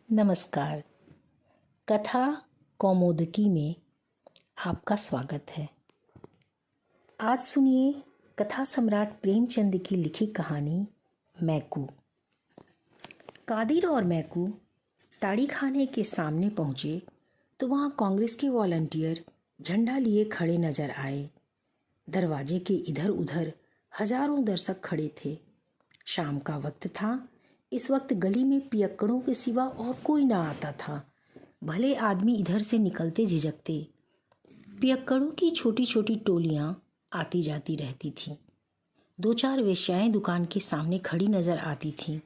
नमस्कार। कथा कौमुदी में आपका स्वागत है। आज सुनिए कथा सम्राट प्रेमचंद की लिखी कहानी मैकू। कादिर और मैकू ताड़ी खाने के सामने पहुंचे तो वहां कांग्रेस के वॉलंटियर झंडा लिए खड़े नजर आए। दरवाजे के इधर उधर हजारों दर्शक खड़े थे। शाम का वक्त था। इस वक्त गली में पियक्कड़ों के सिवा और कोई ना आता था। भले आदमी इधर से निकलते झिझकते। पियक्कड़ों की छोटी छोटी टोलियां आती जाती रहती थीं। दो चार वेश्याएं दुकान के सामने खड़ी नजर आती थीं।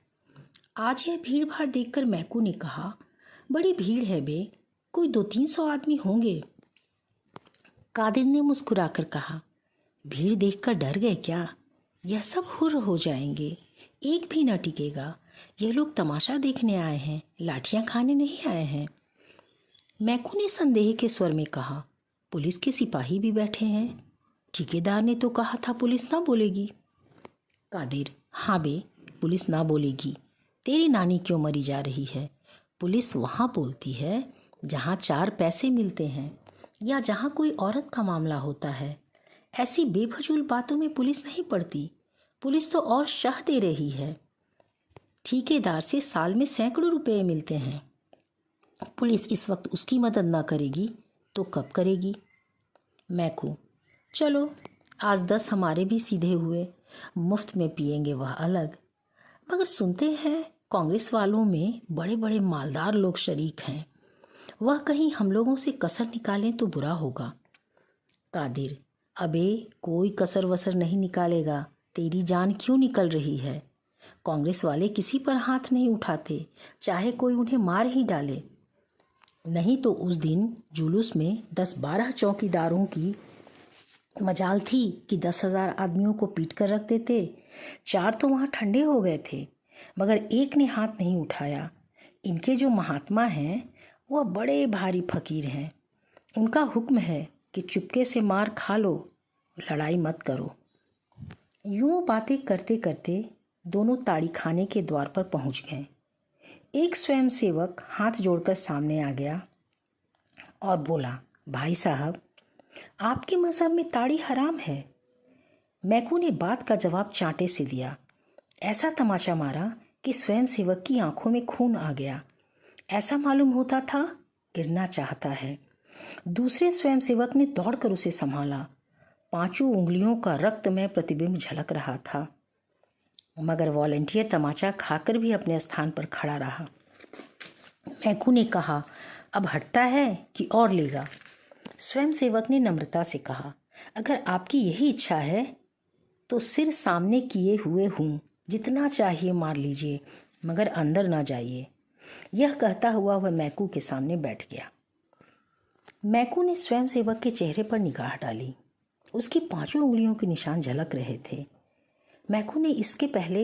आज यह भीड़ भाड़ देखकर मैकू ने कहा, बड़ी भीड़ है बे, कोई 200-300 आदमी होंगे। कादिर ने मुस्कुराकर कहा, भीड़ देखकर डर गए क्या? यह सब हुर्र हो जाएंगे, एक भी न टिकेगा। ये लोग तमाशा देखने आए हैं, लाठियां खाने नहीं आए हैं। मैकू ने संदेह के स्वर में कहा, पुलिस के सिपाही भी बैठे हैं। ठेकेदार ने तो कहा था पुलिस ना बोलेगी। कादिर, हाँ बे, पुलिस ना बोलेगी। तेरी नानी क्यों मरी जा रही है? पुलिस वहाँ बोलती है जहाँ 4 पैसे मिलते हैं या जहाँ कोई औरत का मामला होता है। ऐसी बेफजूल बातों में पुलिस नहीं पड़ती। पुलिस तो और शह दे रही है। ठेकेदार से साल में सैकड़ों रुपए मिलते हैं। पुलिस इस वक्त उसकी मदद ना करेगी तो कब करेगी? मैकू, चलो आज 10 हमारे भी सीधे हुए, मुफ्त में पिएंगे वह अलग। मगर सुनते हैं कांग्रेस वालों में बड़े बड़े मालदार लोग शरीक हैं। वह कहीं हम लोगों से कसर निकालें तो बुरा होगा। कादिर, अबे कोई कसर वसर नहीं निकालेगा। तेरी जान क्यों निकल रही है? कांग्रेस वाले किसी पर हाथ नहीं उठाते, चाहे कोई उन्हें मार ही डाले। नहीं तो उस दिन जुलूस में 10-12 चौकीदारों की मजाल थी कि 10,000 आदमियों को पीट कर रख देते। 4 तो वहाँ ठंडे हो गए थे, मगर एक ने हाथ नहीं उठाया। इनके जो महात्मा हैं वह बड़े भारी फकीर हैं। उनका हुक्म है कि चुपके से मार खा लो, लड़ाई मत करो। यूँ बातें करते करते दोनों ताड़ी खाने के द्वार पर पहुंच गए। एक स्वयंसेवक हाथ जोड़कर सामने आ गया और बोला, भाई साहब, आपके मजहब में ताड़ी हराम है। मैकू ने बात का जवाब चांटे से दिया। ऐसा तमाचा मारा कि स्वयंसेवक की आंखों में खून आ गया। ऐसा मालूम होता था गिरना चाहता है। दूसरे स्वयंसेवक ने दौड़कर उसे संभाला। 5 उंगलियों का रक्तमय प्रतिबिंब झलक रहा था, मगर वॉलंटियर तमाचा खाकर भी अपने स्थान पर खड़ा रहा। मैकू ने कहा, अब हटता है कि और लेगा? स्वयंसेवक ने नम्रता से कहा, अगर आपकी यही इच्छा है तो सिर सामने किए हुए हूँ, जितना चाहिए मार लीजिए, मगर अंदर ना जाइए। यह कहता हुआ वह मैकू के सामने बैठ गया। मैकू ने स्वयंसेवक के चेहरे पर निगाह डाली। उसकी 5 उंगलियों के निशान झलक रहे थे। मैकू ने इसके पहले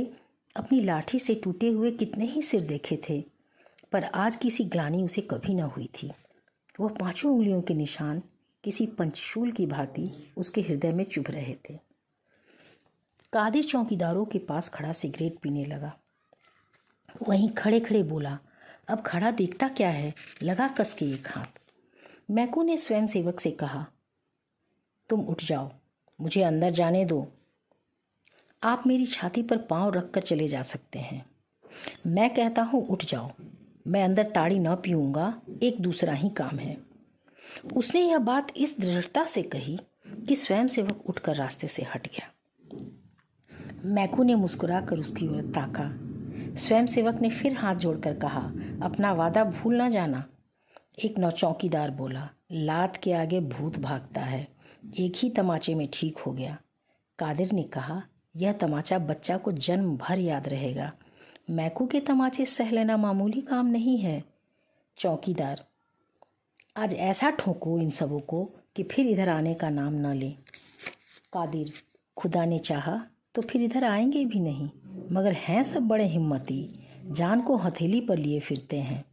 अपनी लाठी से टूटे हुए कितने ही सिर देखे थे, पर आज किसी ग्लानि उसे कभी न हुई थी। वह 5 उंगलियों के निशान किसी पंचशूल की भांति उसके हृदय में चुभ रहे थे। कादिर चौकीदारों के पास खड़ा सिगरेट पीने लगा। वहीं खड़े खड़े बोला, अब खड़ा देखता क्या है, लगा कस के एक हाथ। मैकू ने स्वयंसेवक से कहा, तुम उठ जाओ, मुझे अंदर जाने दो। आप मेरी छाती पर पांव रखकर चले जा सकते हैं। मैं कहता हूँ उठ जाओ। मैं अंदर ताड़ी न पीऊँगा, एक दूसरा ही काम है। उसने यह बात इस दृढ़ता से कही कि स्वयंसेवक उठकर रास्ते से हट गया। मैकू ने मुस्कुराकर उसकी ओर ताका। स्वयंसेवक ने फिर हाथ जोड़कर कहा, अपना वादा भूल न जाना। एक नौचौकीदार बोला, लात के आगे भूत भागता है, एक ही तमाचे में ठीक हो गया। कादिर ने कहा, यह तमाचा बच्चा को जन्म भर याद रहेगा। मैकू के तमाचे सह लेना मामूली काम नहीं है। चौकीदार, आज ऐसा ठोको इन सबों को कि फिर इधर आने का नाम न ले। कादिर, खुदा ने चाहा तो फिर इधर आएंगे भी नहीं, मगर हैं सब बड़े हिम्मती, जान को हथेली पर लिए फिरते हैं।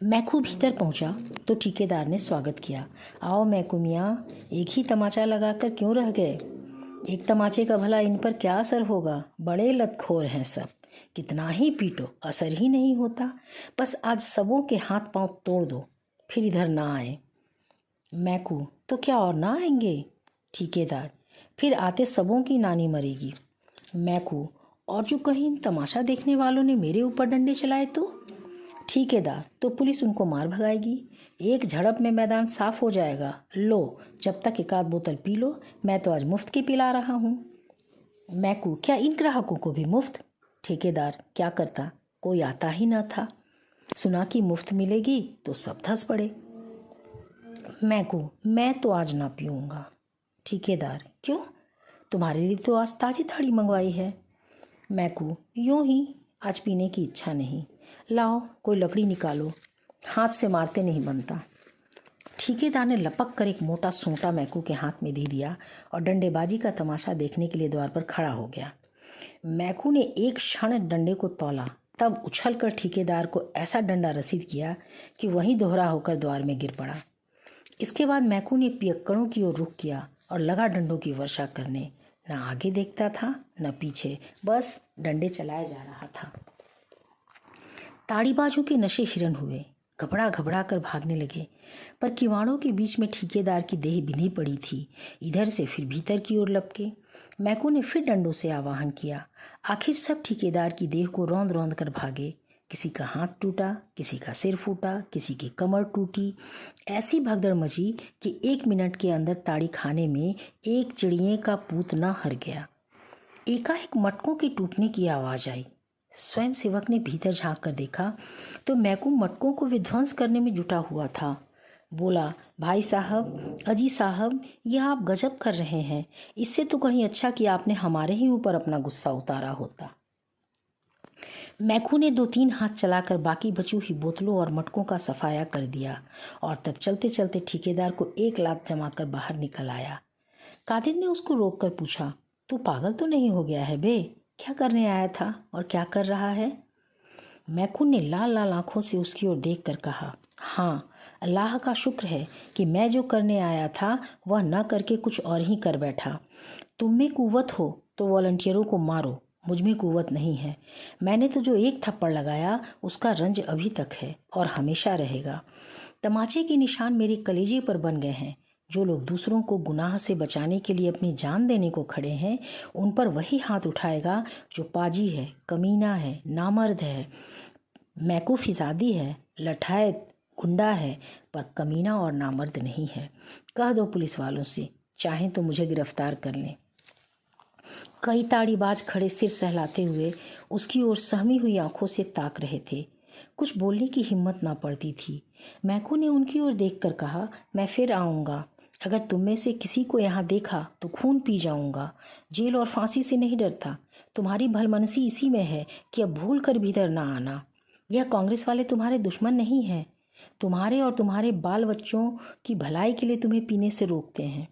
मैकू भीतर पहुंचा तो ठेकेदार ने स्वागत किया। आओ मैकू मियाँ, एक ही तमाचा लगाकर क्यों रह गए? एक तमाचे का भला इन पर क्या असर होगा? बड़े लतखोर हैं सब, कितना ही पीटो असर ही नहीं होता। बस आज सबों के हाथ पांव तोड़ दो, फिर इधर ना आए। मैकू, तो क्या और ना आएंगे? ठेकेदार, फिर आते सबों की नानी मरेगी। मैकू, और जो कहीं इन तमाशा देखने वालों ने मेरे ऊपर डंडे चलाए तो? ठेकेदार, तो पुलिस उनको मार भगाएगी। एक झड़प में मैदान साफ हो जाएगा। लो, जब तक एक आध बोतल पी लो, मैं तो आज मुफ्त की पिला रहा हूँ। मैकू, क्या इन ग्राहकों को भी मुफ्त? ठेकेदार, क्या करता, कोई आता ही ना था। सुना कि मुफ्त मिलेगी तो सब धंस पड़े। मैकू, मैं तो आज ना पीऊँगा। ठेकेदार, क्यों? तुम्हारे लिए तो आज ताज़ी ताड़ी मंगवाई है। मैकू, यूं ही, आज पीने की इच्छा नहीं। लाओ कोई लकड़ी निकालो, हाथ से मारते नहीं बनता। ठेकेदार ने लपक कर एक मोटा सोंटा मैकू के हाथ में दे दिया और डंडेबाजी का तमाशा देखने के लिए द्वार पर खड़ा हो गया। मैकू ने एक क्षण डंडे को तौला, तब उछलकर ठेकेदार को ऐसा डंडा रसीद किया कि वहीं दोहरा होकर द्वार में गिर पड़ा। इसके बाद मैकू ने पियक्कड़ों की ओर रुख किया और लगा डंडों की वर्षा करने। न आगे देखता था न पीछे, बस डंडे चलाया जा रहा था। ताड़ीबाजों के नशे हिरन हुए, घबरा घबरा कर भागने लगे, पर किवाड़ों के बीच में ठेकेदार की देह बिंधी पड़ी थी। इधर से फिर भीतर की ओर लपके। मैकू ने फिर डंडों से आवाहन किया। आखिर सब ठेकेदार की देह को रौंद रौंद कर भागे। किसी का हाथ टूटा, किसी का सिर फूटा, किसी की कमर टूटी। ऐसी भगदड़ मची कि 1 मिनट के अंदर ताड़ी खाने में एक चिड़िए का पूत न हर गया। एकाएक मटकों के टूटने की आवाज़ आई। स्वयं सेवक ने भीतर झांक कर देखा तो मैकू मटकों को विध्वंस करने में जुटा हुआ था। बोला, भाई साहब, अजी साहब, यह आप गजब कर रहे हैं। इससे तो कहीं अच्छा कि आपने हमारे ही ऊपर अपना गुस्सा उतारा होता। मैकू ने 2-3 हाथ चलाकर बाकी बची हुई बोतलों और मटकों का सफाया कर दिया और तब चलते चलते ठेकेदार को एक लात जमाकर बाहर निकल आया। कादिर ने उसको रोककर पूछा, तू पागल तो नहीं हो गया है बे? क्या करने आया था और क्या कर रहा है? मैकू ने लाल लाल आंखों से उसकी ओर देखकर कहा, हाँ, अल्लाह का शुक्र है कि मैं जो करने आया था वह न करके कुछ और ही कर बैठा। तुम में कुव्वत हो तो वॉलंटियरों को मारो, मुझ में कुव्वत नहीं है। मैंने तो जो एक थप्पड़ लगाया उसका रंज अभी तक है और हमेशा रहेगा। तमाचे के निशान मेरे कलेजे पर बन गए हैं। जो लोग दूसरों को गुनाह से बचाने के लिए अपनी जान देने को खड़े हैं, उन पर वही हाथ उठाएगा जो पाजी है, कमीना है, नामर्द है, मैकू फिजादी है, लठायत गुंडा है, पर कमीना और नामर्द नहीं है। कह दो पुलिस वालों से, चाहें तो मुझे गिरफ्तार कर लें। कई ताड़ीबाज खड़े सिर सहलाते हुए उसकी ओर सहमी हुई आंखों से ताक रहे थे। कुछ बोलने की हिम्मत ना पड़ती थी। मैकू ने उनकी ओर देखकर कहा, मैं फिर आऊँगा। अगर तुम में से किसी को यहाँ देखा तो खून पी जाऊँगा। जेल और फांसी से नहीं डरता। तुम्हारी भलमनसी इसी में है कि अब भूल कर भीतर ना आना। यह कांग्रेस वाले तुम्हारे दुश्मन नहीं हैं। तुम्हारे और तुम्हारे बाल बच्चों की भलाई के लिए तुम्हें पीने से रोकते हैं।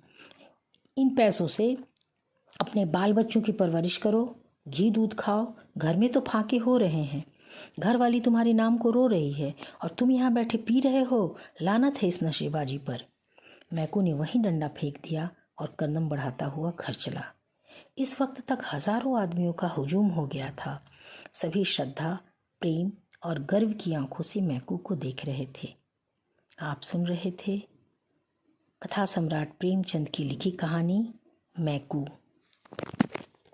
इन पैसों से अपने बाल बच्चों की परवरिश करो, घी दूध खाओ। घर में तो फाके हो रहे हैं। घर वाली तुम्हारे नाम को रो रही है और तुम यहाँ बैठे पी रहे हो। लानत है इस नशेबाजी पर। मैकू ने वहीं डंडा फेंक दिया और कदम बढ़ाता हुआ घर चला। इस वक्त तक हजारों आदमियों का हुजूम हो गया था। सभी श्रद्धा, प्रेम और गर्व की आंखों से मैकू को देख रहे थे। आप सुन रहे थे कथा सम्राट प्रेमचंद की लिखी कहानी मैकू।